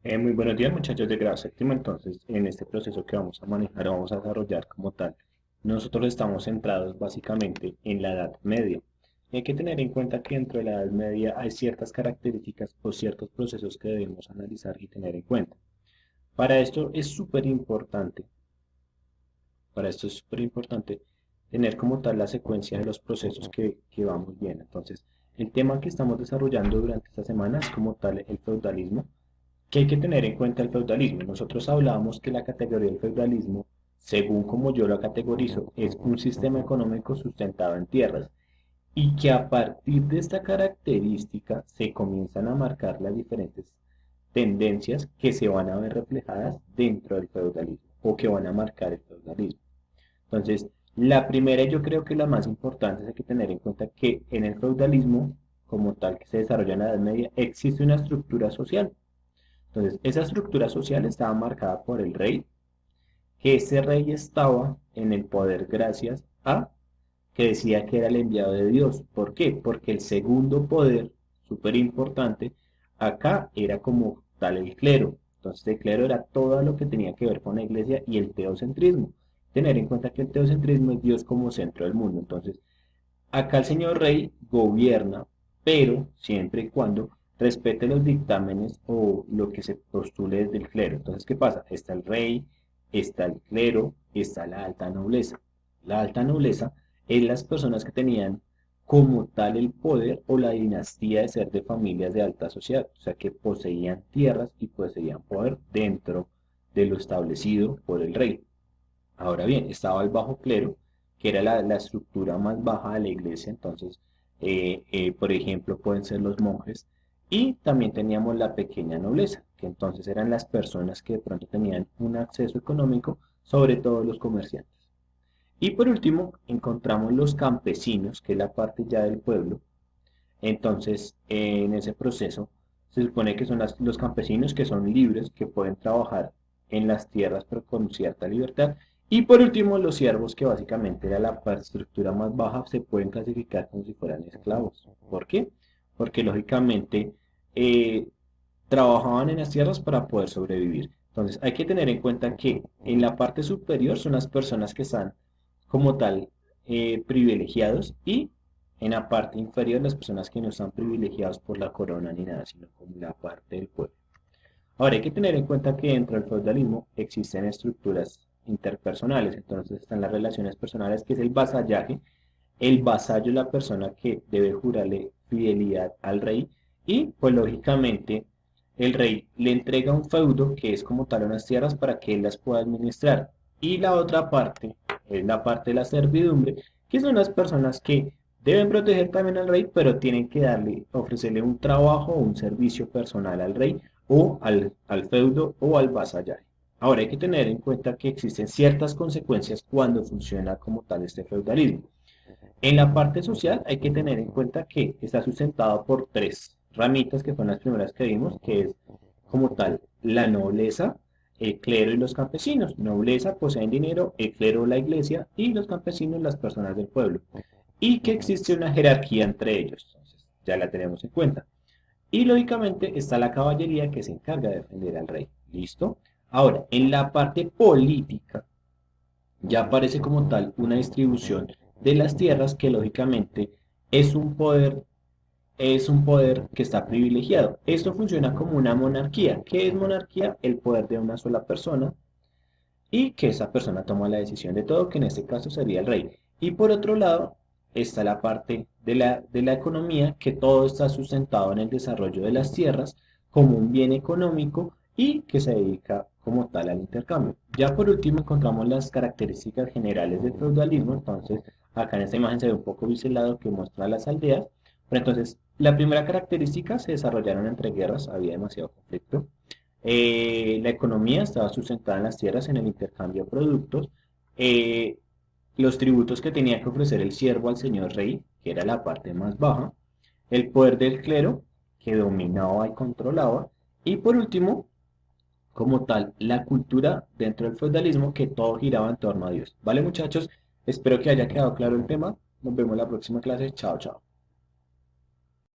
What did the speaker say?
Muy buenos días muchachos de grado séptimo. Entonces, en este proceso que vamos a manejar, vamos a desarrollar como tal. Nosotros estamos centrados básicamente en la Edad Media. Y hay que tener en cuenta que dentro de la Edad Media hay ciertas características o ciertos procesos que debemos analizar y tener en cuenta. Para esto es súper importante, para esto es súper importante tener como tal la secuencia de los procesos que vamos bien. Entonces, el tema que estamos desarrollando durante esta semana es como tal el feudalismo. ¿Qué hay que tener en cuenta el feudalismo? Nosotros hablábamos que la categoría del feudalismo, según como yo lo categorizo, es un sistema económico sustentado en tierras y que a partir de esta característica se comienzan a marcar las diferentes tendencias que se van a ver reflejadas dentro del feudalismo o que van a marcar el feudalismo. Entonces, la primera y yo creo que la más importante es hay que tener en cuenta que en el feudalismo, como tal que se desarrolla en la Edad Media, existe una estructura social. Entonces, esa estructura social estaba marcada por el rey, que ese rey estaba en el poder gracias a que decía que era el enviado de Dios. ¿Por qué? Porque el segundo poder, súper importante, acá era como tal el clero. Entonces, el clero era todo lo que tenía que ver con la iglesia y el teocentrismo. Tener en cuenta que el teocentrismo es Dios como centro del mundo. Entonces, acá el señor rey gobierna, pero siempre y cuando respete los dictámenes o lo que se postule desde el clero. Entonces, ¿qué pasa? Está el rey, está el clero, está la alta nobleza. La alta nobleza es las personas que tenían como tal el poder o la dinastía de ser de familias de alta sociedad, o sea, que poseían tierras y poseían poder dentro de lo establecido por el rey. Ahora bien, estaba el bajo clero, que era la estructura más baja de la iglesia. Entonces, por ejemplo, pueden ser los monjes, y también teníamos la pequeña nobleza, que entonces eran las personas que de pronto tenían un acceso económico, sobre todo los comerciantes. Y por último, encontramos los campesinos, que es la parte ya del pueblo. Entonces, en ese proceso, se supone que son los campesinos que son libres, que pueden trabajar en las tierras pero con cierta libertad. Y por último, los siervos, que básicamente era la estructura más baja, se pueden clasificar como si fueran esclavos. ¿Por qué? Porque lógicamente eh, trabajaban en las tierras para poder sobrevivir. Entonces, hay que tener en cuenta que en la parte superior son las personas que están como tal privilegiados, y en la parte inferior las personas que no están privilegiados por la corona ni nada, sino como la parte del pueblo. Ahora hay que tener en cuenta que dentro del feudalismo existen estructuras interpersonales. Entonces están las relaciones personales, que es el vasallaje. El vasallo es la persona que debe jurarle fidelidad al rey, y pues lógicamente el rey le entrega un feudo, que es como tal unas tierras para que él las pueda administrar. Y la otra parte es la parte de la servidumbre, que son las personas que deben proteger también al rey, pero tienen que darle, ofrecerle un trabajo o un servicio personal al rey o al feudo o al vasallaje. Ahora hay que tener en cuenta que existen ciertas consecuencias cuando funciona como tal este feudalismo. En la parte social hay que tener en cuenta que está sustentado por tres ramitas, que son las primeras que vimos, que es como tal la nobleza, el clero y los campesinos. Nobleza poseen dinero, el clero la iglesia y los campesinos las personas del pueblo. Y que existe una jerarquía entre ellos. Entonces, ya la tenemos en cuenta. Y lógicamente está la caballería, que se encarga de defender al rey. ¿Listo? Ahora, en la parte política ya aparece como tal una distribución de las tierras, que lógicamente es un poder, es un poder que está privilegiado. Esto funciona como una monarquía. ¿Qué es monarquía? El poder de una sola persona, y que esa persona toma la decisión de todo, que en este caso sería el rey. Y por otro lado está la parte de la economía, que todo está sustentado en el desarrollo de las tierras como un bien económico y que se dedica como tal al intercambio. Ya por último encontramos las características generales del feudalismo. Entonces acá en esta imagen se ve un poco biselado, que muestra las aldeas. Pero entonces la primera característica: se desarrollaron entre guerras, había demasiado conflicto. La economía estaba sustentada en las tierras, en el intercambio de productos. Eh, los tributos que tenía que ofrecer el siervo al señor rey, que era la parte más baja. El poder del clero, que dominaba y controlaba. Y por último, como tal, la cultura dentro del feudalismo, que todo giraba en torno a Dios. Vale, muchachos, espero que haya quedado claro el tema. Nos vemos en la próxima clase. Chao, chao.